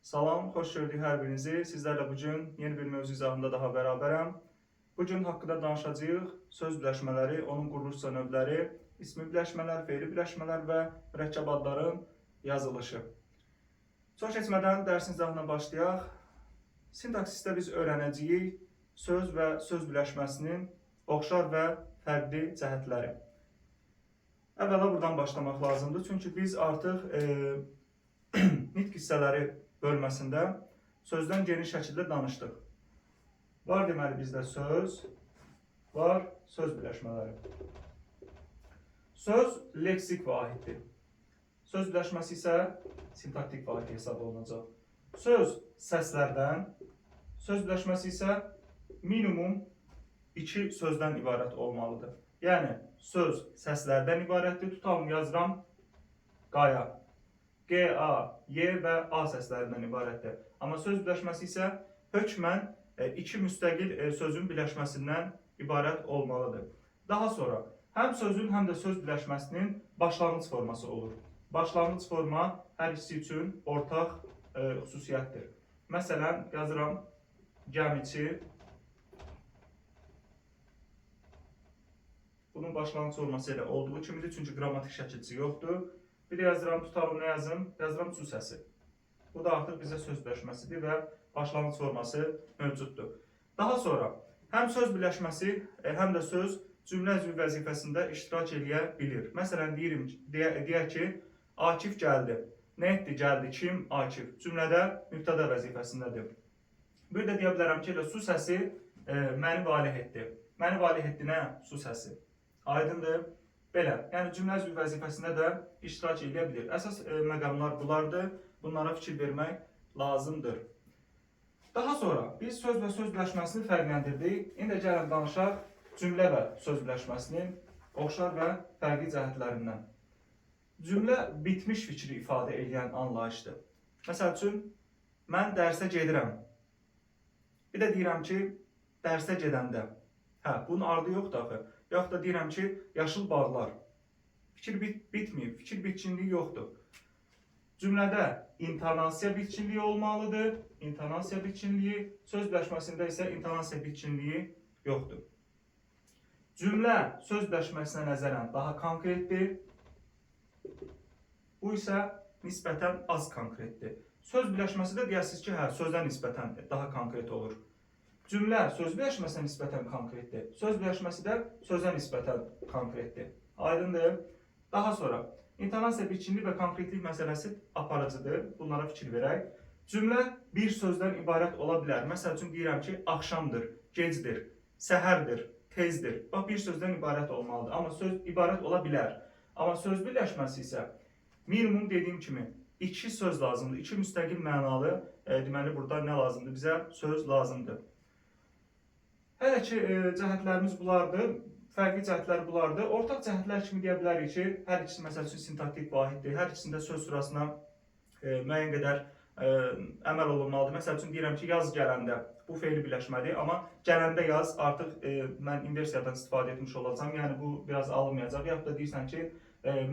Salam, xoş gördük hər birinizi. Sizlərlə bugün yeni bir mövzu izahında daha bərabərəm. Bugün haqqında danışacağıq. Söz birləşmələri, onun quruluşca növləri, ismi birləşmələr, fe'li birləşmələr və mürəkkəb adların yazılışı. Çox keçmədən dərsin izahına başlayaq. Sintaksisdə biz öyrənəcəyik söz və söz birləşməsinin oxşar və fərqli cəhətləri. Əvvəla buradan başlamaq lazımdır. Çünki biz artıq nitq hissələri bölməsində sözdən geniş şəkildə danışdıq. Var deməli bizdə söz, var söz birləşmələri. Söz leksik vahiddir. Söz birləşməsi isə sintaktik vahid hesab olunacaq. Söz səslərdən, söz birləşməsi isə minimum 2 sözdən ibarət olmalıdır. Yəni söz səslərdən ibarətdir. Tutalım yazıram qaya. G, A, Y və A səslərindən ibarətdir. Amma söz birləşməsi isə hökmən 2 müstəqil sözün birləşməsindən ibarət olmalıdır. Daha sonra həm sözün, həm də söz birləşməsinin başlanğıc forması olur. Başlanğıc forma hər ikisi üçün ortaq xüsusiyyətdir. Məsələn, yazıram gəmiçi. Bunun başlanğıc forması elə olduğu kimidir, çünki qrammatik şəkilçisi yoxdur. Bir də yazıram, tutalım nə yazım? Yazıram su səsi. Bu da artıq bizə söz birləşməsidir və başlanğıc forması mövcuddur. Daha sonra həm söz birləşməsi, həm də söz cümlə üzvü vəzifəsində iştirak edə bilir. Məsələn, deyək ki, Akif gəldi. Nə etdi? Gəldi. Kim? Akif. Cümlədə mübtəda vəzifəsindədir. Bir də deyə bilərəm ki, su səsi məni valeh etdi. Məni valeh etdi nə? Su səsi. Aydındır. Belə, yəni cümlə üzvü vəzifəsində də iştirak edə bilir. Əsas məqamlar bunlardır. Bunlara fikir vermək lazımdır. Daha sonra biz söz və söz birləşməsini fərqləndirdik. İndi gəlin danışaq cümlə və söz birləşməsinin oxşar və fərqli cəhətlərindən. Cümlə bitmiş fikri ifadə edən anlayışdır. Məsəl üçün, mən dərsə gedirəm. Bir də deyirəm ki, dərsə gedəndə. Bunun ardı yoxdur axı. Yaxud da deyirəm ki, yaşıl bağlar. Fikir bitməyib, fikir bitkinliyi yoxdur. Cümlədə intonasiya bitkinliyi olmalıdır. İntonasiya bitkinliyi, söz birləşməsində isə intonasiya bitkinliyi yoxdur. Cümlə söz birləşməsinə nəzərən daha konkretdir. Bu isə nisbətən az konkretdir. Söz birləşməsi də deyəsiniz ki, sözə nisbətən daha konkret olur. Cümlə söz birləşməsinə nisbətən konkretdir. Söz birləşməsi də sözə nisbətən konkretdir. Aydındır. Daha sonra intonasiya bitkinlik və konkretlik məsələsi aparıcıdır. Bunlara fikir verək. Cümlə bir sözdən ibarət ola bilər. Məsəl üçün deyirəm ki, axşamdır, gecdir, səhərdir, tezdir. Bax, bir sözdən ibarət olmalıdır. Amma söz ibarət ola bilər. Amma söz birləşməsi isə minimum dediyim kimi 2 söz lazımdır. 2 müstəqil mənalı, deməli burada nə lazımdır? Bizə söz lazımdır. Hələ ki, cəhətlərimiz bunlardır. Fərqli cəhətlər bunlardır. Ortaq cəhətlər kimi deyə bilərik ki, hər ikisi məsəl üçün sintaktik vahiddir. Hər ikisində söz sırasına müəyyən qədər əməl olunmalıdır. Məsəl üçün deyirəm ki, yaz gələndə bu fe'li birləşmədir. Amma gələndə yaz artıq mən inversiyadan istifadə etmiş olacağam. Yəni bu biraz alınmayacaq. Yaxud da deyirsən ki,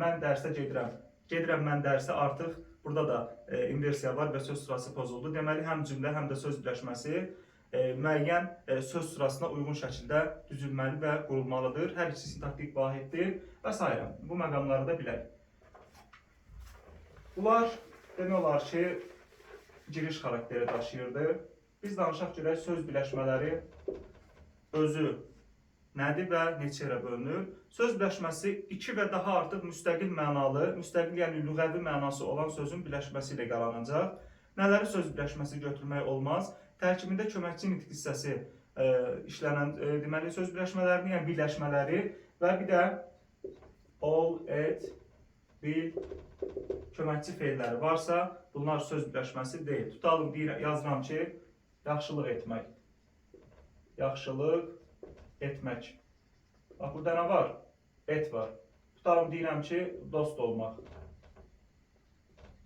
mən dərsə gedirəm. Gedirəm mən dərsə artıq burada da inversiya var və söz sırası pozuldu. Deməli, həm cümlə, həm də söz birləşməsi müəyyən söz sırasına uyğun şəkildə düzülməli və qurulmalıdır. Hər ikisi sintaktik vahiddir və s. Bu məqamları da bilək. Bunlar demək olar ki, giriş xarakteri daşıyırdı. Biz danışaq görək söz birləşmələri özü nədir və neçə yerə bölünür? Söz birləşməsi 2 və daha artıq müstəqil mənalı, müstəqil yəni lüğəvi mənası olan sözün birləşməsi ilə qalanacaq. Nələri söz birləşməsi götürmək olmaz? Tərkibində köməkçi nitq hissəsi işlənən deməli söz birləşmələrini, yəni birləşmələri və bir də ol, et, bil, köməkçi fe'lləri varsa, bunlar söz birləşməsi deyil. Tutalım, yazıram ki, yaxşılıq etmək. Yaxşılıq etmək. Bax, burada nə var? Et var. Tutalım, deyirəm ki, dost olmaq.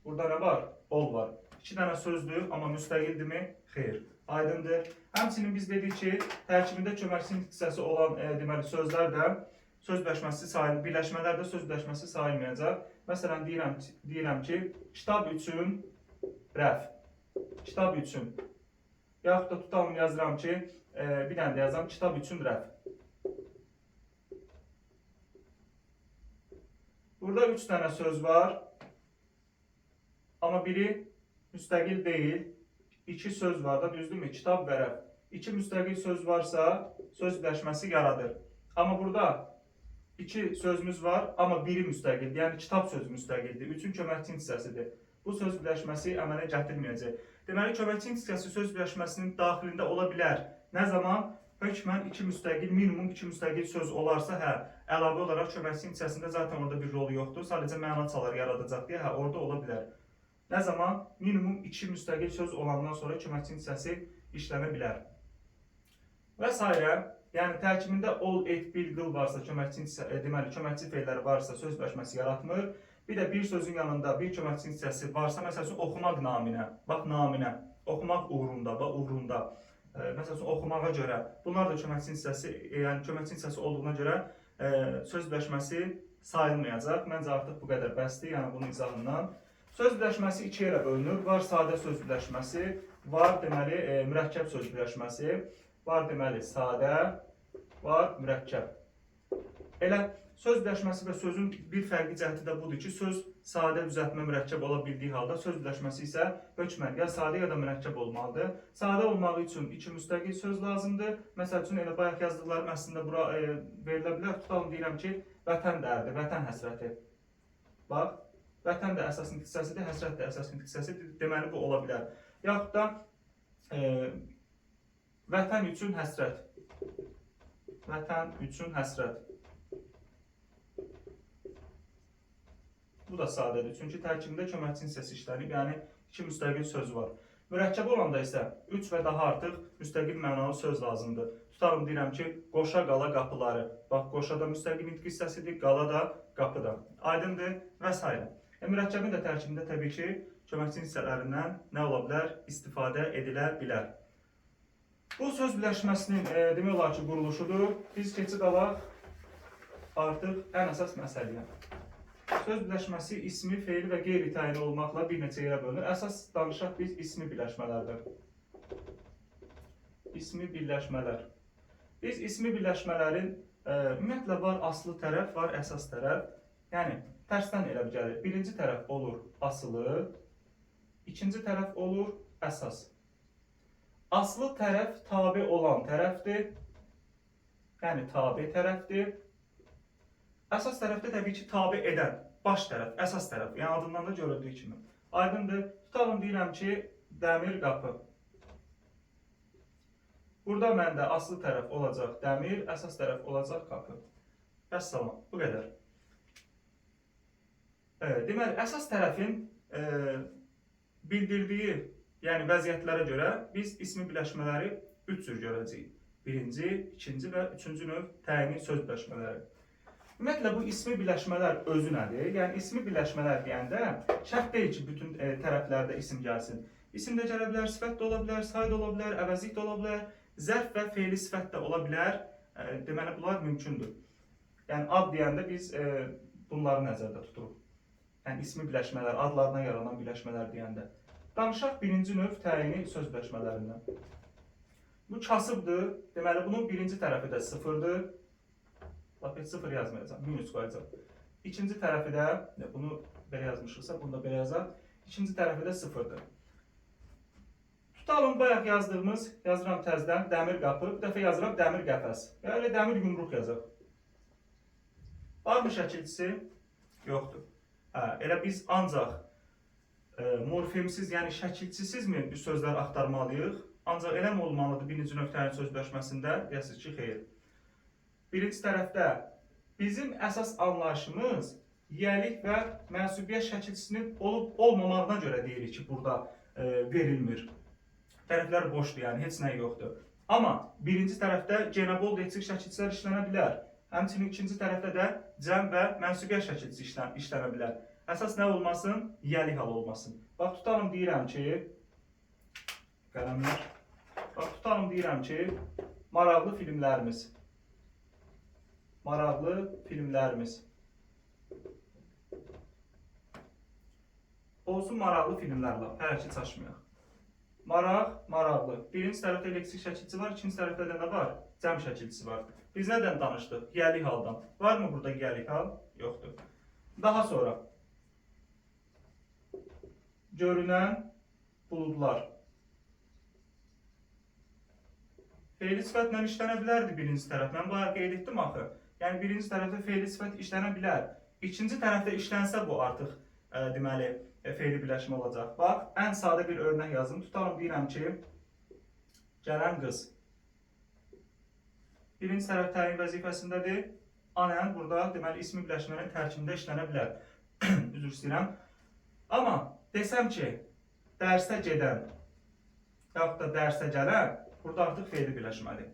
Burada nə var? Ol var. 2 dənə sözdür, amma müstəqildirmi? Xeyr. Aydındır. Həmçinin biz dedik ki, tərkibində köməkçi nitq hissəsi olan deməli sözlər də söz birləşməsi sayılır. Birləşmələr də söz birləşməsi sayılmayacaq. Məsələn, deyirəm ki, kitab üçün rəf. kitab üçün. Yaxud da tutalım yazıram ki, bir dənə də yazam kitab üçün rəf. Burada 3 dənə söz var. Amma biri müstəqil deyil. 2 söz var da, düzdürmü? Kitab və rəf. 2 müstəqil söz varsa, söz birləşməsi yaradır. Amma burada 2 sözümüz var, amma biri müstəqildir. Yəni kitab sözü müstəqildir. 3-ün köməkçi hissəsidir. Bu söz birləşməsi əmələ gətirməyəcək. Deməli, köməkçi hissəsi söz birləşməsinin daxilində ola bilər. Nə zaman? Hökmən 2 müstəqil, minimum 2 müstəqil söz olarsa, hə, əlavə olaraq köməkçi hissəsində zaten orada bir rolu yoxdur. Sadəcə məna çalar yaradacaq deyə, hə, orada ola bilər. Nə zaman? Minimum 2 müstəqil söz olandan sonra köməkçi hissəsi işlənə bilər. Və s. Yəni tərkibində ol, et, bil, qıl varsa, deməli köməkçi feilləri varsa söz birləşməsi yaratmır. Bir də bir sözün yanında bir köməkçi hissəsi varsa, məsəl üçün oxumaq naminə, bax naminə, oxumaq uğrunda, bax uğrunda, məsəl üçün oxumağa görə. Bunlar da köməkçi hissəsi, yəni köməkçi hissəsi olduğuna görə söz birləşməsi sayılmayacaq. Məncə artıq bu qədər bəsdir, yəni bunun izahından. Söz birləşməsi 2 yerə bölünür. Var sadə söz birləşməsi, var deməli mürəkkəb söz birləşməsi. Var deməli sadə, var mürəkkəb. Elə söz birləşməsi və sözün bir fərqli cəhəti də budur ki, söz sadə, düzəltmə, mürəkkəb ola bildiyi halda söz birləşməsi isə hökmən ya sadə ya da mürəkkəb olmalıdır. Sadə olmağı üçün 2 müstəqil söz lazımdır. Məsəl üçün elə bayaq yazdıqlarım əslində bura verilə bilər. Tutalım deyirəm ki, vətən dərdi, vətən həsrəti. Bax, vətən də əsas nitq hissəsidir, həsrət də əsas nitq hissəsidir. Deməli bu ola bilər. Yaxud da vətən üçün həsrət. Vətən üçün həsrət. Bu da sadədir. Çünki tərkibində köməkçi hissəsi işlənib, yəni 2 müstəqil söz var. Mürəkkəb olanda isə 3 və daha artıq müstəqil mənalı söz lazımdır. Tutalım deyirəm ki, qoşa qala qapıları. Bax, qoşa da müstəqil nitq hissəsidir, qala da qapıda. Aydındır və s. Mürəkkəbin də tərkibində təbii ki, köməkçi hissələrindən nə ola bilər? İstifadə edilə bilər. Bu söz birləşməsinin demək olar ki, quruluşudur. Biz keçid alaq artıq ən əsas məsələyə. Söz birləşməsi ismi, feili və qeyri-təyinli olmaqla bir neçə yerə bölünür. Əsas danışaq biz ismi birləşmələrdir. İsmi birləşmələr. Biz ismi birləşmələrin ümumiyyətlə var aslı tərəf, var əsas tərəf. Yəni tərsdən elə gəlir. Birinci tərəf olur asılı, ikinci tərəf olur əsas. Aslı tərəf tabe olan tərəfdir. Yəni tabe tərəfdir. Əsas tərəfdə təbii ki, tabe edən baş tərəf, əsas tərəf. Yəni adından da görüldüyü kimi. Aydındır. Tutalım deyirəm ki, dəmir qapı. Burada məndə aslı tərəf olacaq dəmir, əsas tərəf olacaq qapı. Vəssalam. Bu qədər. Deməli, əsas tərəfin bildirdiyi yəni vəziyyətlərə görə biz ismi birləşmələri 3 cür görəcəyik. Birinci, ikinci və üçüncü növ təyini söz birləşmələri. Ümumiyyətlə bu ismi birləşmələr özü nədir? Yəni ismi birləşmələr deyəndə şərt deyil ki, bütün tərəflərdə isim gəlsin. İsim də gələ bilər, sifət də ola bilər, say da ola bilər, əvəzlik də ola bilər, zərf və feili sifət də ola bilər. Deməli bunlar mümkündür. Yəni ad deyəndə biz bunları nəzərdə tuturuq. Yəni ismi birləşmələr, adlarına yaranan birləşmələr deyəndə. Danışaq birinci növ təyini söz birləşmələrindən. Bu kasıbdır. Deməli, bunun birinci tərəfi də sıfırdır. Bax, heç sıfır yazmayacaq, minus qoyacaq. İkinci tərəfi də, bunu belə yazmışıqsa, bunu da belə yazaq. İkinci tərəfi də sıfırdır. Tutalım, bayaq yazdığımız, yazıram təzdən, dəmir qapı, bir dəfə yazıram dəmir qəfəs. Yəni, dəmir yumruq yazaq. Varmı şəkilçisi? Yoxdur. Elə biz ancaq morfemsiz, yəni şəkilçisizmi bir sözlər axtarmalıyıq? Ancaq elə mi olmalıdır birinci nöqtənin söz birləşməsində? Deyəsiniz ki, xeyr. Birinci tərəfdə bizim əsas anlayışımız yiyəlik və mənsubiyyət şəkilçisinin olub-olmamağına görə deyirik ki, burada verilmir. Tərəflər boşdur, yəni heç nə yoxdur. Amma birinci tərəfdə genabol leksik şəkilçilər işlənə bilər. Həmçinin ikinci tərəfdə də cəm və mənsubiyyət şəkilçisi işlənə bilər. Əsas nə olmasın? Yiyəlik hal olmasın. Bax, tutalım deyirəm ki, qələmlər. Bax, tutalım deyirəm ki, maraqlı filmlərimiz. Maraqlı filmlərimiz. Olsun maraqlı filmlərlə, hələ ki çaşmayaq. Maraq, maraqlı. Birinci tərəfdə leksik şəkilçisi var, ikinci tərəfdə də nə var? Cəm şəkilçisi var. Biz nədən danışdıq? Gəlik haldan. Varmı burada gəlik hal? Yoxdur. Daha sonra görünən buludlar. Fe'li sifətlə işlənə bilərdi birinci tərəf. Mən bayağı qeyd etdim axı. Yəni birinci tərəfdə fe'li sifət işlənə bilər. İkinci tərəfdə işlənsə bu artıq deməli fe'li birləşmə olacaq. Bax, ən sadə bir örnək yazım. Tutalım deyirəm ki, gələn qız. Birinci tərəf təyin vəzifəsindədir. Anən burada deməli ismi birləşmənin tərkibində işlənə bilər. Üzr istəyirəm. Amma desəm ki, dərsə gedən yaxud da dərsə gələn, burada artıq fe'li birləşmədir.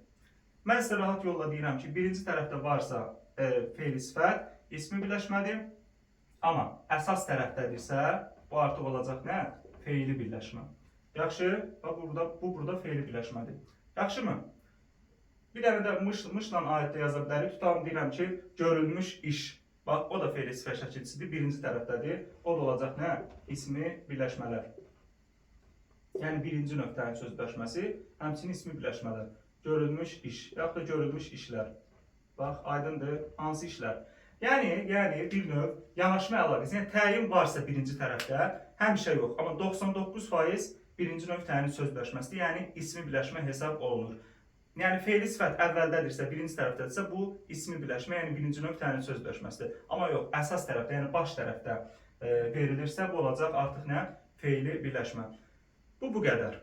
Mən sizə rahat yolla deyirəm ki, birinci tərəfdə varsa fe'li sifət, ismi birləşmədir. Amma əsas tərəfdədirsə, bu artıq olacaq nə? Fe'li birləşmə. Yaxşı, bu burada fe'li birləşmədir. Yaxşımı? Bir dənə də mışla aiddə yaza bilərik. Tutalım deyirəm ki, görülmüş iş. Bax, o da fe'li sifət şəkilçisidir, birinci tərəfdədir. O da olacaq nə? İsmi birləşmələr. Yəni birinci nöqtənin sözləşməsi, həmçinin ismi birləşmələr. Görülmüş iş, yaxud da görülmüş işlər. Bax, aydındır, hansı işlər? Yəni bir növ yanaşma əlaqəsi. Yəni təyin varsa birinci tərəfdə, həmişə yox, amma 99% birinci növ təyin sözləşməsidir. Yəni ismi birləşmə hesab olunur. Yəni fe'li sifət əvvəldədirsə, birinci tərəfdədirsə, bu ismi birləşmə, yəni birinci növ təyin sözləşməsidir. Amma yox, əsas tərəfdə, yəni baş tərəfdə verilirsə, bu olacaq artıq nə? Fe'li birləşmə. Bu qədər.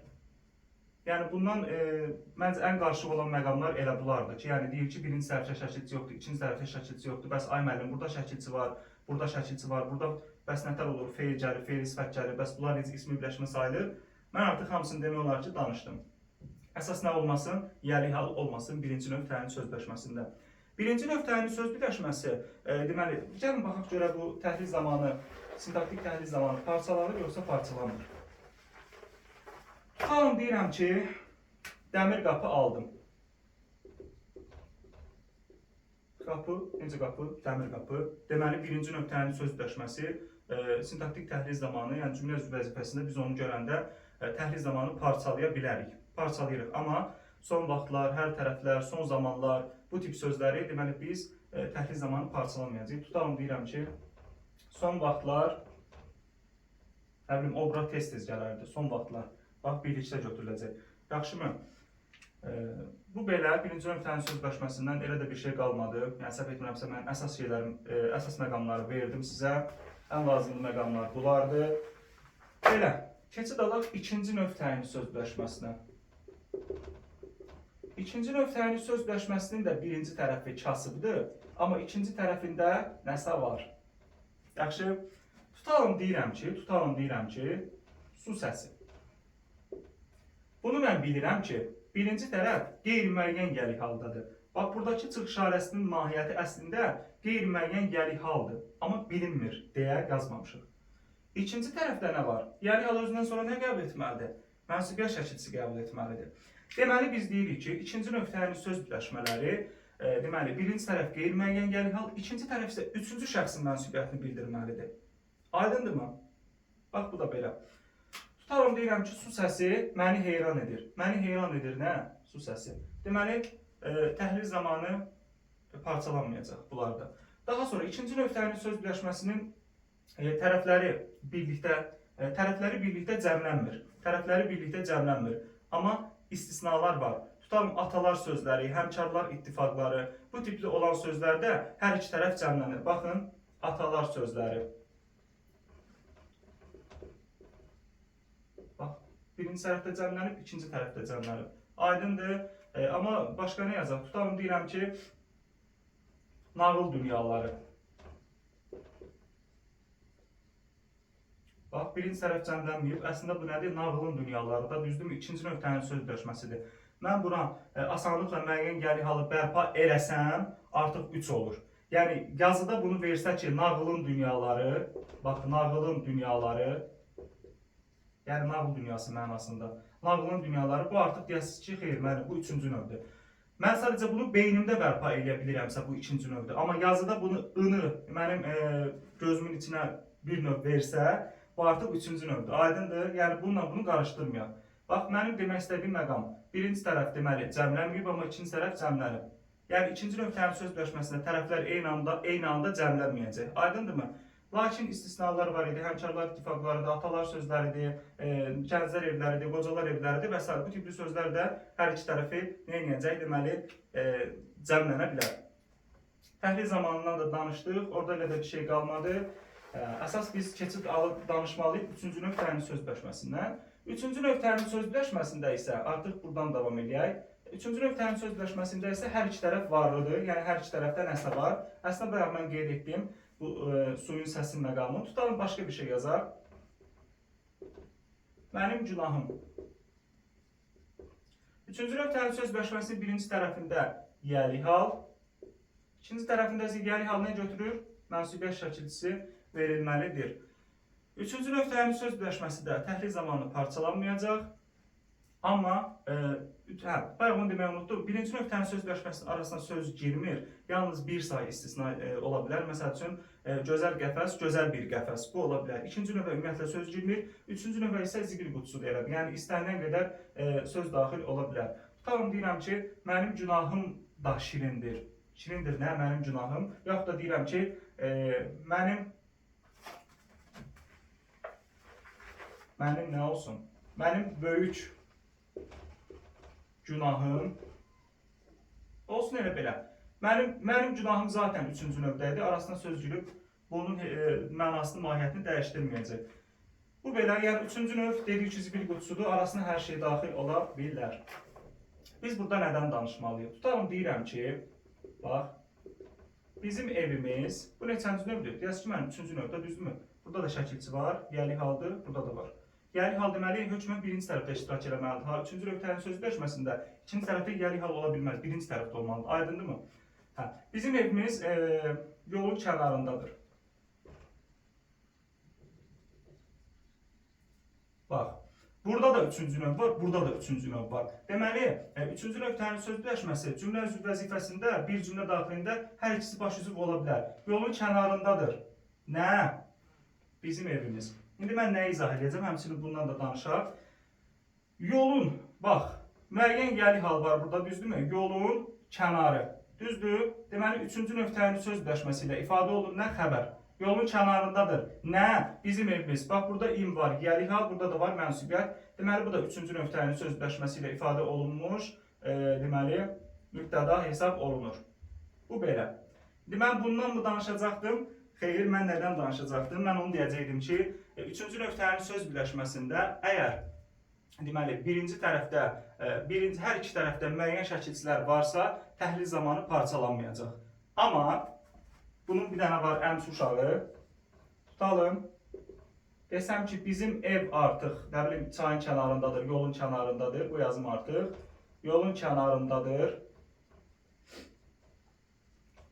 Yəni bundan məncə ən qarışıq olan məqamlar elə bunlardır ki, yəni deyir ki, birinci tərəfdə şəkilçi yoxdur, ikinci tərəfdə şəkilçi yoxdur. Bəs ay müəllim, burada şəkilçi var, burada şəkilçi var, burada bəs nətər olur? Fe'l gəlir, fe'li sifət gəlir, bəs bunlar necə ismi birləşmə sayılır? Mən artıq hamısını demək olar ki, danışdım. Əsas nə olmasın? Yəlik hal olmasın birinci növ təyin sözləşməsində. Birinci növ təyin söz birləşməsi, deməli, gəlin baxaq görə bu təhlil zamanı, sintaktik təhlil zamanı parçalanır yoxsa parçalanmır? Tutalım deyirəm ki, dəmir qapı aldım. Qapı, necə qapı? Dəmir qapı. Deməli, birinci növ təyin söz birləşməsi sintaktik təhlil zamanı, yəni cümlə üzvü vəzifəsində biz onu görəndə təhlil zamanı parçalaya bilərik. Parçalayırıq. Amma son vaxtlar, hər tərəflər, son zamanlar bu tip sözləri deməli biz təhlil zamanı parçalamayacağıq. Tutalım deyirəm ki, son vaxtlar, nə bilim, obra tez-tez gələrdi. Son vaxtlar. Bax, birlikdə götürüləcək. Yaxşımı? Bu belə birinci növ təyin sözləşməsindən elə də bir şey qalmadı. Yəni səhv etmirəmsə mən əsas məqamları verdim sizə. Ən lazımlı məqamlar bunlardır. Belə, keçid alaq ikinci növ təyin sözləşməsinə. İkinci növ təyin sözləşməsinin də birinci tərəfi kasıbdır, amma ikinci tərəfində nəsə var. Yaxşı, tutalım deyirəm ki, su səsi. Bunu mən bilirəm ki, birinci tərəf qeyri-müəyyən gəlik haldadır. Bax, buradakı çıx işarəsinin mahiyyəti əslində qeyri-müəyyən gəlik haldır, amma bilinmir deyə yazmamışıq. İkinci tərəfdə nə var? Gəlik hal özündən sonra nə qəbul etməlidir? Mənsubiyyət şəkilçisi qəbul etməlidir. Deməli, biz deyirik ki, ikinci növ təyin söz birləşmələri, deməli, birinci tərəf qeyri-müəyyən gəlik hal, ikinci tərəf isə üçüncü şəxsin mənsubiyyətini bildirməlidir. Aydındırmı? Bax, bu da belə. Tutalım deyirəm ki, su səsi məni heyran edir. Məni heyran edir nə? Su səsi. Deməli, təhlil zamanı parçalanmayacaq bunlarda. Daha sonra ikinci növ təyin söz birləşməsinin tərəfləri birlikdə cəmlənmir. Tərəfləri birlikdə cəmlənmir. Amma istisnalar var. Tutalım atalar sözləri, həmkarlar ittifaqları, bu tipli olan sözlərdə hər iki tərəf cəmlənir. Baxın, atalar sözləri. Bax, birinci tərəfdə cəmlənib, ikinci tərəfdə cəmlənib. Aydındır. Amma başqa nə yazaq? Tutalım deyirəm ki, nağıl dünyaları. Bax, birinci tərəf cəmlənməyib. Əslində bu nədir? Nağılın dünyaları da, düzdürmü? İkinci növ təyin söz birləşməsidir. Mən buna asanlıqla müəyyən gəlik halı bərpa eləsəm, artıq 3 olur. Yəni, yazıda bunu versə ki, nağılın dünyaları, bax, nağılın dünyaları, yəni nağıl dünyası mənasında. Nağılın dünyaları, bu artıq deyəsiniz ki, xeyr, mənim bu üçüncü növdür. Mən sadəcə bunu beynimdə bərpa edə bilirəmsə bu ikinci növdür. Amma yazıda bunu mənim gözümün içinə bir növ versə, bu artıq üçüncü növdür. Aydındır? Yəni bununla bunu qarışdırmayaq. Bax, mənim demək istədiyim məqam birinci tərəf deməli cəmlənməyib, amma ikinci tərəf cəmlənib. Yəni ikinci nöqtənin söz birləşməsində tərəflər eyni anda cəmlənməyəcək. Aydındırmı? Lakin istisnalar var idi. Həmkarlar ittifaqları da, atalar sözləridir, gənclər evləridir, qocalar evləridir və s. Bu tipli sözlər də hər iki tərəfi nə edəcək? Deməli, cəmlənə bilər. Təhlil zamanından da danışdıq. Orada elə də bir şey qalmadı. Əsas biz keçid alıb danışmalıyıq üçüncü nöqtənin söz birləşməsindən. Üçüncü nöqtənin söz birləşməsində isə artıq buradan davam edək. Üçüncü nöqtənin söz birləşməsində isə hər iki tərəf varlıdır. Yəni hər iki tərəfdə nəsə var. Əslində bayaq mən qeyd etdim bu suyun səsin məqamını. Tutalım başqa bir şey yazaq. Mənim günahım. Üçüncü nöqtənin söz birləşməsinin birinci tərəfində yəli hal. İkinci tərəfində isə yəli hal nə götürür? Mənsubiyyət şəkilçisi verilməlidir. Üçüncü nöqtənin söz birləşməsi də təhlil zamanı parçalanmayacaq. Amma, bayaq onu deməyi unuttum. Birinci nöqtənin söz birləşməsinin arasına söz girmir. Yalnız bir sayı istisna ola bilər. Məsəl üçün, gözəl qəfəs, gözəl bir qəfəs. Bu ola bilər. İkinci növə ümumiyyətlə söz girmir. Üçüncü növə isə zibil qutusudur elə. Yəni, istənilən qədər söz daxil ola bilər. Tutalım, deyirəm ki, mənim günahım da şirindir. Şirindir nə? Mənim günahım. Yaxud da deyirəm ki, mənim nə olsun? Mənim böyük günahım olsun elə belə. Mənim günahım zaten üçüncü növdəydi. Arasına söz girib bunun mənasını, mahiyyətini dəyişdirməyəcək. Bu belə, yəni üçüncü növ dedik ki, zibil qutusudur. Arasına hər şey daxil ola bilər. Biz burada nədən danışmalıyıq? Tutalım, deyirəm ki, bax, bizim evimiz, bu neçənci növdür? Deyəs ki, mənim üçüncü növdə, düzdürmü? Burada da şəkilçi var, yəli haldır, burada da var. Yəli hal deməli, hökmən birinci tərəfdə iştirak eləməlidir. Üçüncü nöqtənin söz birləşməsində ikinci tərəfdə yəli hal ola bilməz, birinci tərəfdə olmalıdır. Aydındırmı? Bizim evimiz yolun kənarındadır. Bax, burada da üçüncü növ var, burada da üçüncü növ var. Deməli, üçüncü nöqtənin söz birləşməsi cümlə üzv vəzifəsində bir cümlə daxilində hər ikisi baş üzv ola bilər. Yolun kənarındadır. Nə? Bizim evimiz. İndi mən nəyi izah edəcəm, həmçinin bundan da danışaq. Yolun, bax, müəyyən yəli hal var burada, düzdürmü? Yolun kənarı, düzdür? Deməli, üçüncü nöqtənin söz birləşməsi ilə ifadə olunur nə? Xəbər. Yolun kənarındadır. Nə? Bizim evimiz. Bax, burada im var, yəli hal, burada da var mənsubiyyət. Deməli, bu da üçüncü nöqtənin söz birləşməsi ilə ifadə olunmuş, deməli, mübtəda hesab olunur. Bu belə. İndi mən bundan mı danışacaqdım? Xeyr, mən nədən danışacaqdım? Mən onu deyəcəkdim ki, üçüncü nöqtənin söz birləşməsində əgər deməli, birinci tərəfdə, hər iki tərəfdə müəyyən şəkilçilər varsa, təhlil zamanı parçalanmayacaq. Amma bunun bir dənə var əmsi uşağı. Tutalım. Desəm ki, bizim ev artıq, nə bilim, çayın kənarındadır, yolun kənarındadır. Bu yazım artıq. Yolun kənarındadır.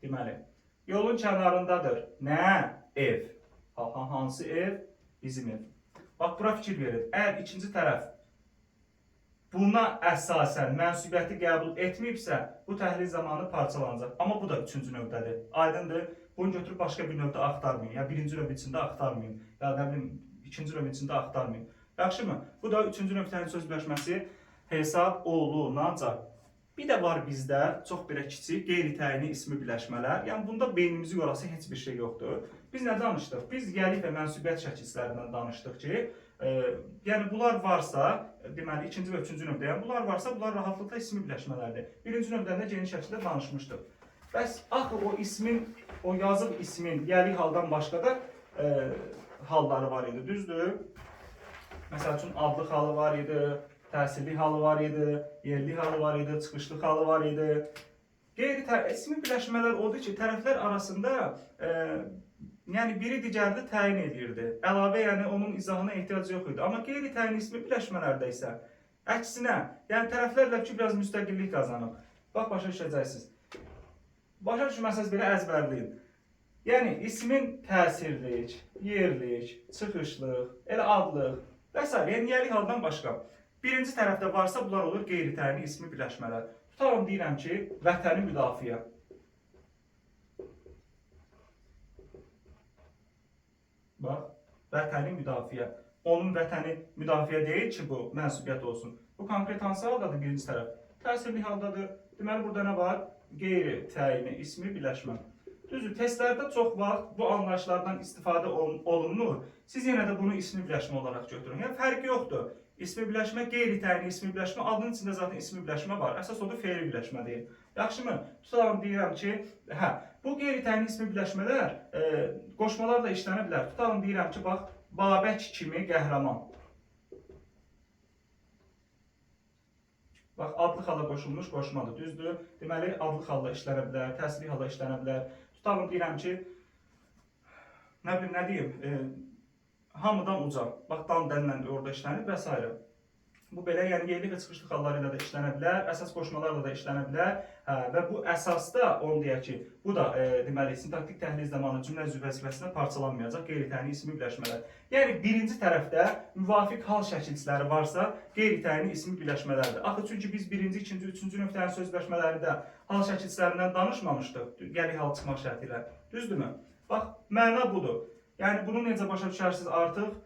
Deməli, yolun kənarındadır. Nə? Ev. Hansı ev? Bizim ev. Bax, bura fikir verin. Əgər ikinci tərəf buna əsasən mənsubiyyəti qəbul etməyibsə, bu təhlil zamanı parçalanacaq. Amma bu da üçüncü növdədir. Aydındır. Bunu götürüb başqa bir növdə axtarmayın. Ya birinci növ içində axtarmayın. Ya nə bilim, ikinci növ içində axtarmayın. Yaxşımı? Bu da üçüncü nöqtənin söz birləşməsi hesab olunacaq. Bir də var bizdə çox belə kiçik qeyri-təyini ismi birləşmələr. Yəni bunda beynimizi yorası heç bir şey yoxdur. Biz nə danışdıq? Biz yəli və mənsubiyyət şəkilçilərindən danışdıq ki, yəni bunlar varsa, deməli ikinci və üçüncü növdə, yəni bunlar varsa, bunlar rahatlıqla ismi birləşmələrdir. Birinci növdən də geniş şəkildə danışmışdıq. Bəs axı o ismin, o yazıq ismin yəli haldan başqa da halları var idi, düzdür? Məsəl üçün adlıq halı var idi, təsirli halı var idi, yerli halı var idi, çıxışlı halı var idi. Qeyri-ismi birləşmələr odur ki, tərəflər arasında yəni biri digərini təyin edirdi. Əlavə, yəni onun izahına ehtiyac yox idi. Amma qeyri-təyin ismi birləşmələrdə isə əksinə, yəni tərəflərlə ki, biraz müstəqillik qazanıb. Bax, başa düşəcəksiniz. Başa düşməsəz belə əzbərləyin. Yəni ismin təsirlik, yerlik, çıxışlıq, elə adlıq və s. Yəni yəli haldan başqa. Birinci tərəfdə varsa bunlar olur qeyri-təyinli ismi birləşmələr. Tutalım deyirəm ki, vətəni müdafiə. Bax, vətəni müdafiə. onun vətəni müdafiə deyil ki, bu mənsubiyyət olsun. Bu konkret hansı haldadır? Birinci tərəf. Təsirli haldadır. Deməli, burada nə var? Qeyri-təyini ismi birləşmə. Düzdür, testlərdə çox vaxt bu anlayışlardan istifadə olunur. Siz yenə də bunu ismi birləşmə olaraq götürün. Yəni, fərqi yoxdur. İsmi birləşmə, qeyri-təyini ismi birləşmə, adının içində zaten ismi birləşmə var. Əsas odur, fe'li birləşmə deyil. Yaxşımı? Tutalım, deyirəm ki, bu qeyri-təyini ismi birləşmələr qoşmalarla işlənə bilər. Tutalım, deyirəm ki, bax, Babək kimi qəhrəman. Bax, adlı xalla qoşulmuş qoşmadır, düzdür? Deməli, adlı xalla işlənə bilər, təsirli xalla işlənə bilər. Tutalım, deyirəm ki, nə bilim, nə deyim, hamıdan uca, bax, dan dənlə orada işlənir və s. Bu belə, yəni yerli və çıxışlı xalları ilə də işlənə bilər, əsas qoşmalarla da işlənə bilər və bu əsasda, onu deyək ki, bu da deməli, sintaktik təhlil zamanı cümlə üzvü vəzifəsində parçalanmayacaq qeyri-təyinli ismi birləşmələr. Yəni, birinci tərəfdə müvafiq hal şəkilçiləri varsa, qeyri-təyinli ismi birləşmələrdir. Axı, çünki biz birinci, ikinci, üçüncü nöqtənin söz birləşmələrində hal şəkilçilərindən danışmamışdıq, gəli hal çıxmaq şərti ilə. Düzdürmü? Bax, məna budur. Yəni, bunu necə başa düşərsiniz artıq?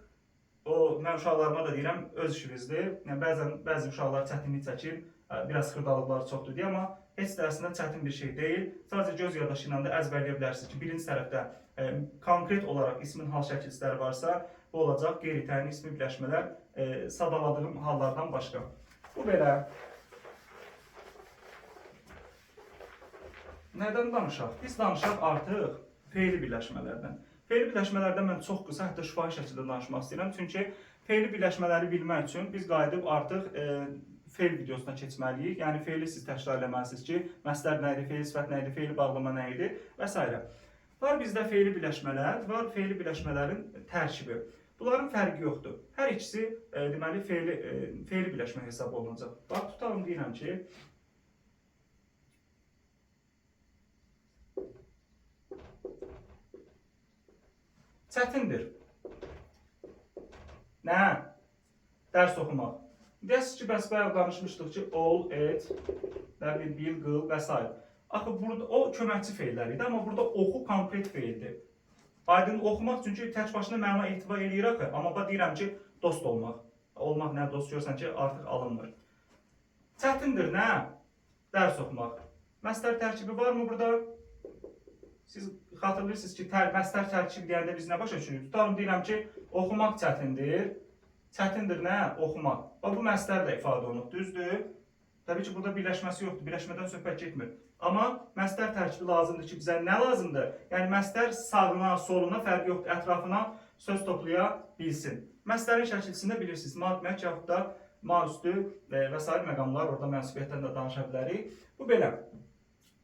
Mən uşaqlarıma da deyirəm, öz işinizdir. Yəni, bəzi uşaqlar çətinlik çəkir, biraz xırdalıqları çoxdur deyə, amma heç də əslində çətin bir şey deyil. Sadəcə göz yaddaşı ilə də əzbərləyə bilərsiniz ki, birinci tərəfdə konkret olaraq ismin hal şəkilçiləri varsa, bu olacaq qeyri-təyinli ismi birləşmələr sadaladığım hallardan başqa. Bu belə. Nədən danışaq? Biz danışaq artıq fe'li birləşmələrdən. Fe'li birləşmələrdən mən çox qısa, hətta şifahi şəkildə danışmaq istəyirəm. Çünki fe'li birləşmələri bilmək üçün biz qayıdıb artıq fe'l videosuna keçməliyik. Yəni, fe'li siz təşkil eləməlisiniz ki, məsdər nə idi, fe'li sifət nə idi, fe'li bağlama nə idi və s. Var bizdə fe'li birləşmələr, var fe'li birləşmələrin tərkibi. Bunların fərqi yoxdur. Hər ikisi deməli fe'li birləşmə hesab olunacaq. Bax, tutalım deyirəm ki, çətindir. Nə? Dərs oxumaq. Deyəsiniz ki, bəs bayaq danışmışdıq ki, ol, et, bil, qıl və s. Axı, burada o köməkçi fe'llər idi, amma burada oxu konkret fe'ldir. Aydın oxumaq çünki tək başına məna etibar eləyir axı, amma deyirəm ki, dost olmaq. Olmaq nə, dost görsən ki, artıq alınmır. Çətindir, nə? Dərs oxumaq. Məsdər tərkibi varmı burada? Siz xatırlayırsınız ki, məsdər tərkibi deyəndə biz nə başa düşürük? Tutalım, deyirəm ki, oxumaq çətindir. Çətindir, nə? Oxumaq. Bu məsdərlə ifadə olunub, düzdür? Təbii ki, burada birləşməsi yoxdur, birləşmədən söhbət getmir. Amma məsdər tərkibi lazımdır ki, bizə nə lazımdır? Yəni, məsdər sağına, soluna fərqi yoxdur, ətrafına söz toplaya bilsin. Məsdərin şəkilçisində bilirsiniz, ma etmək, yaxud da ma üstü və s. məqamlar, orada mənsubiyyətdən də danışa bilərik. Bu belə.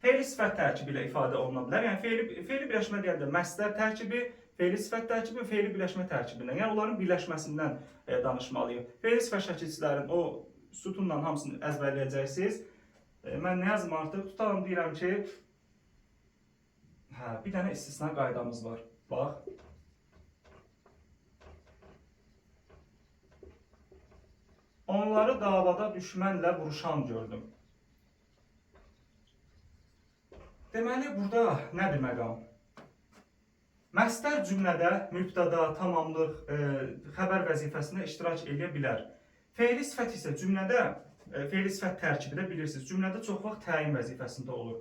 Fe'li sifət tərkibi ilə ifadə oluna bilər. Yəni, fe'li birləşmə deyəndə məsdər tərkibi, fe'li sifət tərkibi, fe'li birləşmə tərkibindən. Yəni, onların birləşməsindən danışmalıyıq. Fe'li sifət şəkilçilərin o sütunla hamısını əzbərləyəcəksiniz. Mən nə yazım artıq? Tutalım, deyirəm ki, bir dənə istisna qaydamız var. Bax. Onları davada düşmənlə vuruşan gördüm. Deməli, burada nədir məqam? Məsdər cümlədə mübtəda, tamamlıq, xəbər vəzifəsində iştirak edə bilər. Fe'li sifət isə cümlədə, fe'li sifət tərkibi də bilirsiniz, cümlədə çox vaxt təyin vəzifəsində olur.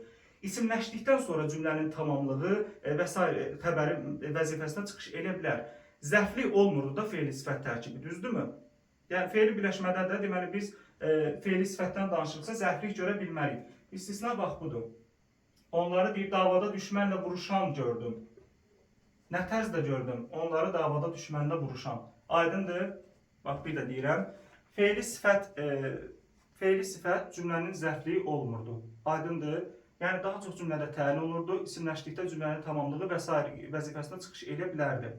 İsimləşdikdən sonra cümlənin tamamlığı və s. xəbərin vəzifəsinə çıxış edə bilər. Zərfli olmurdu da fe'li sifət tərkibi, düzdürmü? Yəni, fe'li birləşmədə də deməli biz fe'li sifətdən danışırıqsa zərflik görə bilməliyik. İstisna bax budur. Onları deyib, davada düşmənlə vuruşan gördüm. Nə tərzdə gördüm? Onları davada düşmənlə vuruşan. Aydındır? Bax, bir də deyirəm. Fe'li sifət cümlənin zərfliyi olmurdu. Aydındır? Yəni, daha çox cümlədə təyin olurdu. İsimləşdikdə cümlənin tamamlığı və s. vəzifəsinə çıxış edə bilərdi.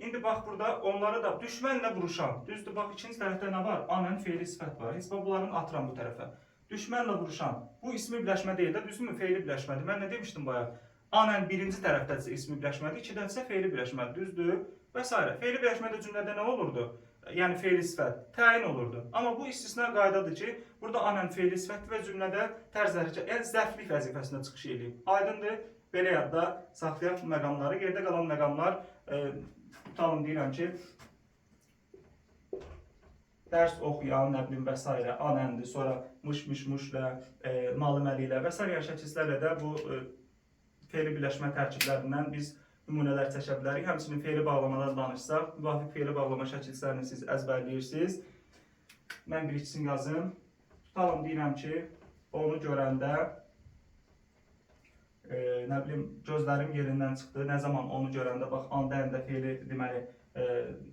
İndi bax, burada onları da düşmənlə vuruşan. Düzdür, bax, ikinci tərəfdə nə var? Anən fe'li sifət var. Heç bunların atıram bu tərəfə. Düşmənlə vuruşan. Bu ismi birləşmə deyil də, düzdürmü? Fe'li birləşmədir. Mən nə demişdim bayaq? Anən birinci tərəfdədirsə ismi birləşmədir, ikidə fe'li birləşmədir, düzdür? Və s. Fe'li birləşmədə cümlədə nə olurdu? Yəni fe'li sifət təyin olurdu. Amma bu istisna qaydadır ki, burada anən fe'li sifət və cümlədə tərz hərəkət, yəni zərflik vəzifəsinə çıxış edib. Aydındır? Belə yadda saxlayaq məqamları. Yerdə qalan məqamlar, tutalım deyirəm ki, dərs oxuyan, nə bilim və s. anəndi, sonra mış-mışla, malı-məli və s. şəkillərlə də bu fe'li birləşmə tərkiblərindən biz nümunələr çəkə bilərik. Həmçinin fe'li bağlamadan danışsaq, müvafiq fe'li bağlama şəkillərini siz əzbərləyirsiniz. Mən bir ikisini yazım. Tutalım deyirəm ki, onu görəndə nə bilim gözlərim yerindən çıxdı. Nə zaman onu görəndə bax anda əndə fe'li deməli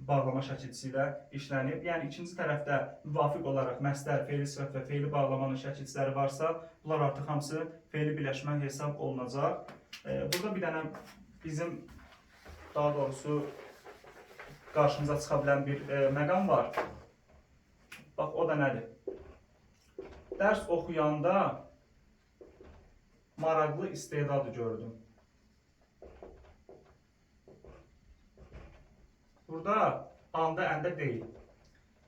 bağlama şəkilçisi ilə işlənib. Yəni ikinci tərəfdə müvafiq olaraq məsdər, fe'li sifət və fe'li bağlamanın şəkilçiləri varsa, bunlar artıq hamısı fe'li birləşmə hesab olunacaq. Burada bir dənə bizim daha doğrusu qarşımıza çıxa bilən bir məqam var. Bax o da nədir? Dərs oxuyanda maraqlı istedadı gördüm. Burada anda əndə deyil.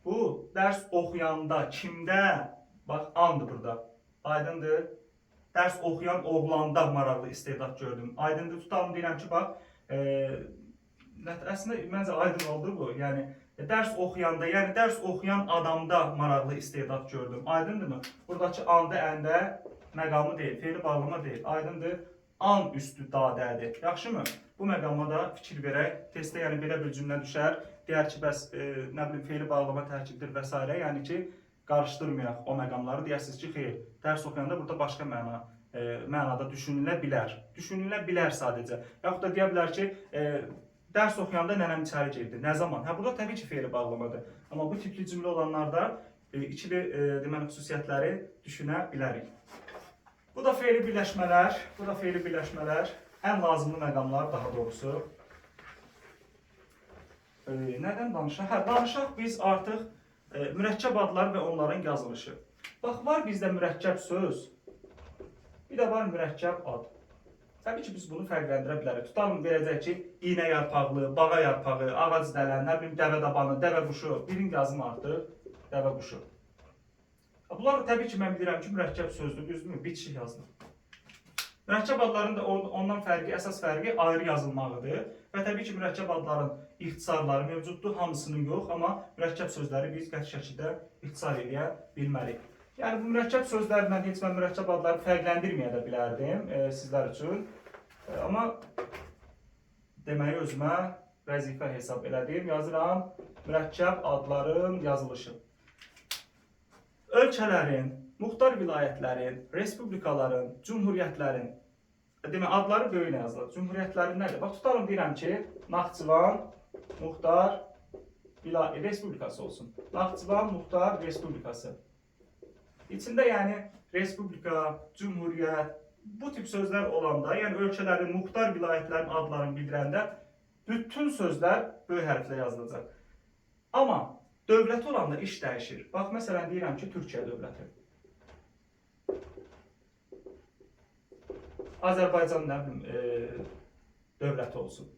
Bu dərs oxuyanda kimdə? Bax andır burada. Aydındır. Dərs oxuyan oğlanda maraqlı istedad gördüm. Aydındır. Tutalım deyirəm ki, bax əslində məncə aydın oldu bu. Yəni dərs oxuyanda, yəni dərs oxuyan adamda maraqlı istedad gördüm. Aydındırmı? Buradakı anda əndə məqamı deyil, fe'li bağlama deyil. Aydındır. An üstü dadədir. Yaxşımı? Bu məqama da fikir verək. Testdə yəni belə bir cümlə düşər. Deyər ki, bəs nə bilim fe'li bağlama tərkibdir və s. Yəni ki, qarışdırmayaq o məqamları. Deyərsiniz ki, xeyr, dərs oxuyanda burada başqa mənada düşünülə bilər. Düşünülə bilər sadəcə. Yaxud da deyə bilər ki, dərs oxuyanda nənəm içəri girdi. Nə zaman? Hə, burada təbii ki, fe'li bağlamadır. Amma bu tipli cümlə olanlarda ikili deməli xüsusiyyətləri düşünə bilərik. Bu da fe'li birləşmələr. Bu da fe'li birləşmələr. Ən lazımlı məqamlar daha doğrusu. Nədən danışaq? Hə, danışaq biz artıq mürəkkəb adlar və onların yazılışı. Bax, var bizdə mürəkkəb söz, bir də var mürəkkəb ad. Təbii ki, biz bunu fərqləndirə bilərik. Tutalım, verəcək ki, iynə yarpaqlı, bağa yarpağı, ağac dələn, nə bilim, dəvə dabanı, dəvə quşu. Birini yazım artıq, dəvə quşu. Bunlar təbii ki, mən bilirəm ki, mürəkkəb sözdür, düzdürmü? Bitişik yazılır. Mürəkkəb adların da ondan fərqi, əsas fərqi ayrı yazılmağıdır. Və təbii ki, mürəkkəb adların ixtisarları mövcuddur, hamısının yox, amma mürəkkəb sözləri biz qəti şəkildə ixtisar edə bilmərik. Yəni, bu mürəkkəb sözlərlə heç mən mürəkkəb adları fərqləndirməyə də bilərdim sizlər üçün. Amma deməyi özümə vəzifə hesab elədim. Yazıram, mürəkkəb adların yazılışı. Ölkələrin, muxtar vilayətlərin, respublikaların, cumhuriyyətlərin, demək, adları böyüklə yazılır. Cumhuriyyətlərin nədir? Bax, tutalım deyirəm ki, Naxçıvan Muxtar Respublikası olsun. Naxçıvan Muxtar Respublikası. İçində yəni respublika, cumhuriyyət, bu tip sözlər olanda, yəni ölkələrin, muxtar vilayətlərin adlarını bildirəndə bütün sözlər böyük hərflə yazılacaq. Amma dövlət olanda iş dəyişir. Bax, məsələn, deyirəm ki, Türkiyə dövləti. Azərbaycan nə bilim, dövləti olsun.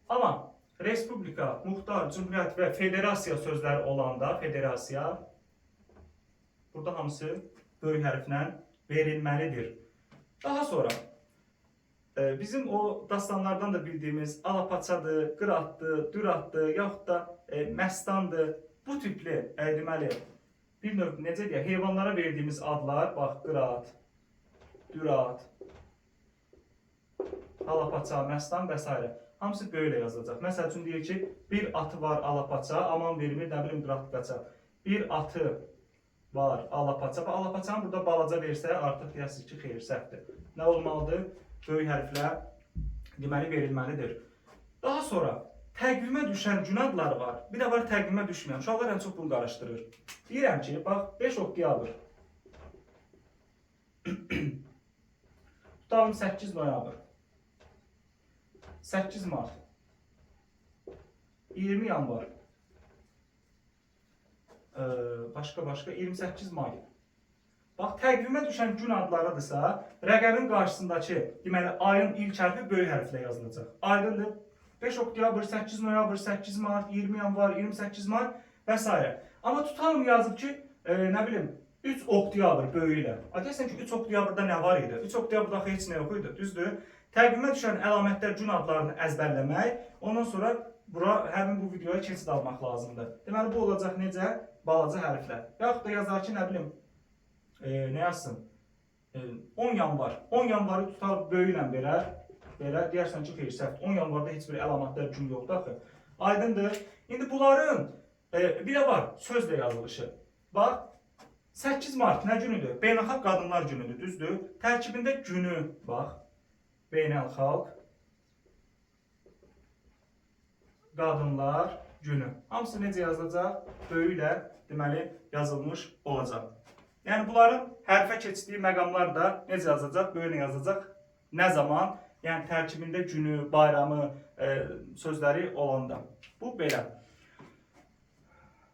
Amma respublika, muxtar, cumhuriyyət və federasiya sözləri olanda, federasiya, burada hamısı böyük hərflə verilməlidir. Daha sonra, bizim o dastanlardan da bildiyimiz alapaçadır, qıratdır, düratdır, yaxud da məstandır. Bu tipli, deməli, bir növ, necə deyək, heyvanlara verdiyimiz adlar, bax, qırat, dürat, alapaça, məstan və s. Hamısı böyle yazılacaq. Məsəl üçün deyir ki, bir atı var alapaça, aman vermir, nə bilim, qıratqaça. Bir atı var alapaça. Alapaçanı burada balaca versə, artıq deyəsiniz ki, xeyr, səhvdir. Nə olmalıdır? Böyük hərflə deməli verilməlidir. Daha sonra təqvimə düşən gün adları var. Bir də var təqvimə düşməyən. Uşaqlar ən çox bunu qarışdırır. Deyirəm ki, bax, 5 oktyabr. Tutalım 8 noyabr. 8 mart. 20 yanvar. Başqa 28 may. Bax, təqvimə düşən gün adlarıdırsa, rəqəmin qarşısındakı, deməli, ayın ilk hərfi böyük hərflə yazılacaq. Aydındır. 5 oktyabr, 8 noyabr, 8 mart, 20 yanvar, 28 may və s. Amma tutalım yazıb ki, nə bilim, 3 oktyabr böyük ilə. Deyəsən ki, 3 oktyabrda nə var idi? 3 oktyabrda heç nə yox idi, düzdür? Təqvimə düşən əlamətlər gün adlarını əzbərləmək, ondan sonra bura həmin bu videoya keçid almaq lazımdır. Deməli bu olacaq necə? Balaca hərflər. Yaxud da yazar ki, nə bilim, nə yazsın? 10 yanvar. 10 yanvarı tutar böyüklə verər. Belə deyərsən ki, xeyr, səhv. 10 yanvarda heç bir əlamətlər gün yoxdur axı. Aydındır. İndi bunların bir də var, sözlə yazılışı. Bax, 8 mart nə günüdür? Beynəlxalq Qadınlar Günüdür, düzdür? Tərkibində günü, bax, Beynəlxalq Qadınlar Günü. Hamısı necə yazılacaq? Böyüklə, deməli, yazılmış olacaq. Yəni, bunların hərfə keçdiyi məqamlar da necə yazılacaq? Böyüklə yazılacaq. Nə zaman? Yəni, tərkibində günü, bayramı, sözləri olanda. Bu, belə.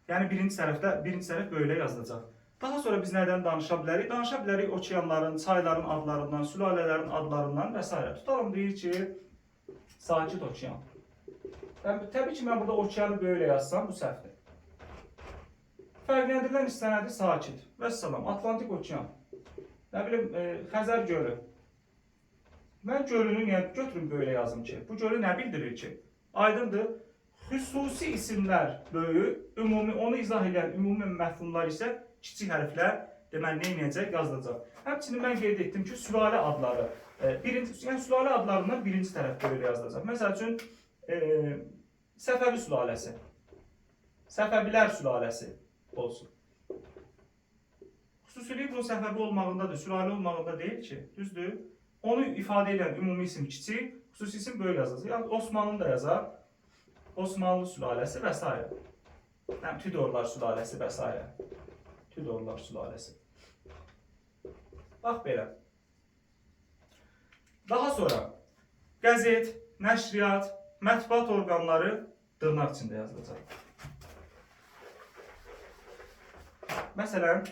Yəni, birinci tərəf böyüklə yazılacaq. Daha sonra biz nədən danışa bilərik? Danışa bilərik okeanların, çayların adlarından, sülalələrin adlarından və s. Tutalım deyir ki, Sakit Okean. Təbii ki, mən burada okeanı böyüklə yazsam, bu səhvdir. Fərqləndirilən hissənədir sakit. Vəssalam, Atlantik Okean. Nə bilim, Xəzər gölü. Mən gölünü götürün böyüklə yazım ki, bu gölü nə bildirir ki? Aydındır. Xüsusi isimlər böyük, onu izah edən ümumi məfhumlar isə kiçik hərflər deməli neynəyəcək? Yazılacaq. Həmçinin mən qeyd etdim ki, sülalə adları. Yəni sülalə adlarından birinci tərəf böyüklə yazılacaq. Məsəl üçün, Səfəvi sülaləsi, Səfəvilər sülaləsi olsun. Xüsusilik bunun Səfəvi olmağındadır, sülalə olmağında deyil ki, düzdür. Onu ifadə edən ümumi isim kiçik, xüsusi isim böyük yazılacaq. Yəni Osmanlı da yazar, Osmanlı sülaləsi və s. Yəni Tüdorlar sülaləsi və s. Tüdorlar sülaləsi. Bax belə. Daha sonra qəzet, nəşriyyat, mətbuat orqanları dırnaq içində yazılacaq. Məsələn,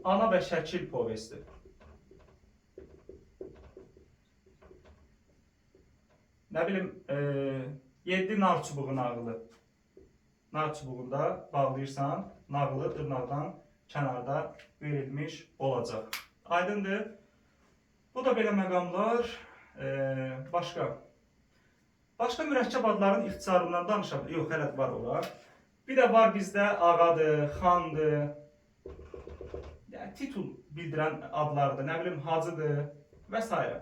Ana və Şəkil povesti. Nə bilim, 7 nar çubuğu nağılı. Nar çubuğunda bağlayırsan, nağılı dırnaqdan kənarda verilmiş olacaq. Aydındır. Bu da belə məqamlar. Başqa mürəkkəb adların ixtisarından danışa bilir. Yox, hələ var olar. Bir də var bizdə ağadır, xandır. Yəni, titul bildirən adlardır, nə bilim, hacıdır və s.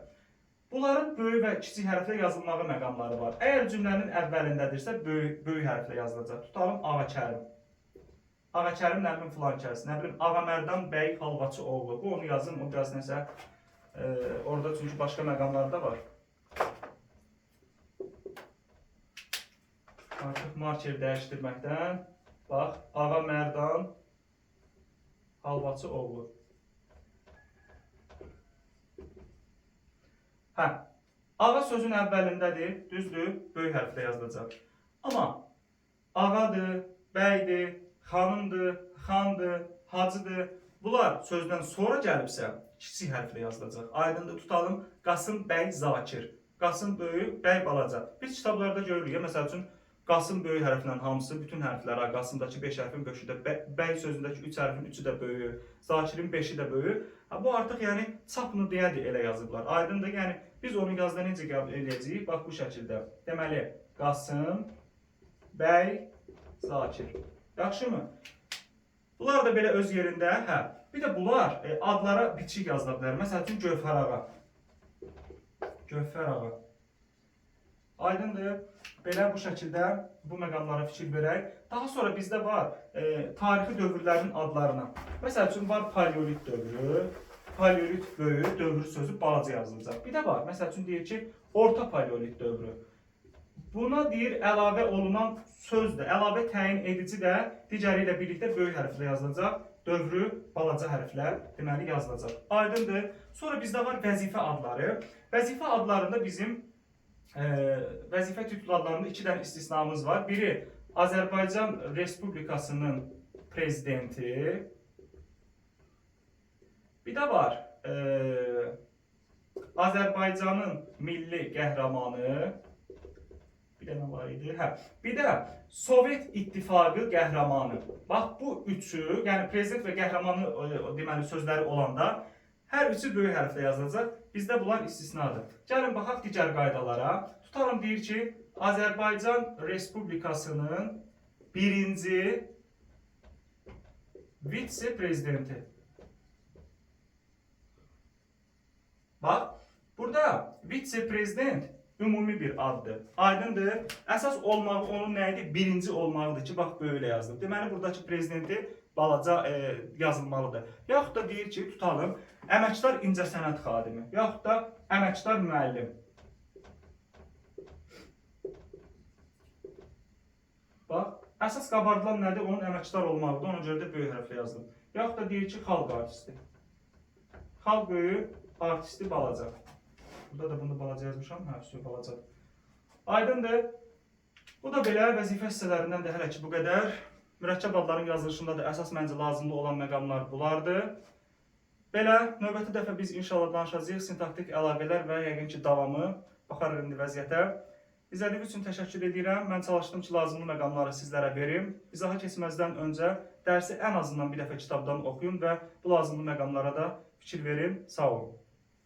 Bunların böyük və kiçik hərflə yazılmağı məqamları var. Əgər cümlənin əvvəlindədirsə, böyük hərflə yazılacaq. Tutalım, Ağakərim. Ağakərim nə bilim filan kəs, nə bilim, Ağamərdan bəy Halvaçı oğlu. Bu onu yazın, o biraz nəsə, orada çünki başqa məqamlar da var. Artıq marker dəyişdirməkdən, bax, Ağamərdan Halvaçı oğlu. Hə, ağa sözün əvvəlindədir, düzdür, böyük hərflə yazılacaq. Amma ağadır, bəydir, xanımdır, xandır, hacıdır. Bunlar sözdən sonra gəlibsə, kiçik hərflə yazılacaq. Aydındır, tutalım, Qasım bəy Zakir. Qasım böyük, bəy balaca. Biz kitablarda görürük, məsəl üçün, Qasım böyük hərflə hamısı, bütün hərflər, Qasımdakı 5 hərfin 5-ü də, bəy sözündəki 3 hərfin 3-ü də böyük, Zakirin 5-i də böyük. Bu artıq yəni çapını deyədir, elə yazıblar. Aydındır, yəni biz onu yazda necə qəbul edəcəyik? Bax bu şəkildə. Deməli, Qasım bəy Zakir. Yaxşımı? Bunlar da belə öz yerində. Hə, bir də bunlar adlara biçik yazıla bilər. Məsəl üçün, Gövhər ağa. Gövhər ağa. Aydındır. Belə bu şəkildə bu məqamlara fikir verək. Daha sonra bizdə var tarixi dövrlərin adlarına. Məsəl üçün, var paleolit dövrü, paleolit böyük, dövrü sözü balaca yazılacaq. Bir də var, məsəl üçün deyir ki, orta paleolit dövrü. Buna deyir, əlavə olunan sözdür, əlavə təyin edici də digəri ilə birlikdə böyük hərflə yazılacaq, dövrü balaca hərflə deməli yazılacaq. Aydındır. Sonra bizdə var vəzifə adları. Vəzifə adlarında bizim vəzifə titul adlarında 2 dənə istisnamız var. Biri Azərbaycan Respublikasının prezidenti. Bir də var Azərbaycanın milli qəhrəmanı. Bir də nə var idi? Hə. Bir də Sovet İttifaqı qəhrəmanı. Bax bu üçü, yəni prezident və qəhrəmanı deməli sözləri olanda hər üçü böyük hərflə yazılacaq. Bizdə bunlar istisnadır. Gəlin baxaq digər qaydalara. Tutalım deyir ki, Azərbaycan Respublikasının birinci vitse-prezidenti. Bax, burada vitse-prezident ümumi bir addır. Aydındır. Əsas olmağı onun nə idi? Birinci olmalıdır ki, bax böyle yazdım. Deməli, buradakı prezidenti balaca yazılmalıdır. Yaxud da deyir ki, tutalım, əməkdar incəsənət xadimi, yaxud da əməkdar müəllim. Bax, əsas qabardılan nədir? Onun əməkdar olmalıdır. Ona görə də böyük hərflə yazdım. Yaxud da deyir ki, xalq artisti. Xalq böyük, artisti balaca. Burada da bunu balaca yazmışam. Hə, balacadır. Aydındır. Bu da belə vəzifə hissələrindən də hələ ki bu qədər. Mürəkkəb adların yazılışında da əsas məncə lazımlı olan məqamlar bunlardır. Belə, növbəti dəfə biz inşallah danışacağıq sintaktik əlaqələr və yəqin ki davamı. Baxarıq indi vəziyyətə. İzlədiyiniz üçün təşəkkür edirəm. Mən çalışdım ki, lazımlı məqamları sizlərə verim. İzaha keçməzdən öncə dərsi ən azından bir dəfə kitabdan oxuyun və bu lazımlı məqamlara da fikir verin. Sağ olun.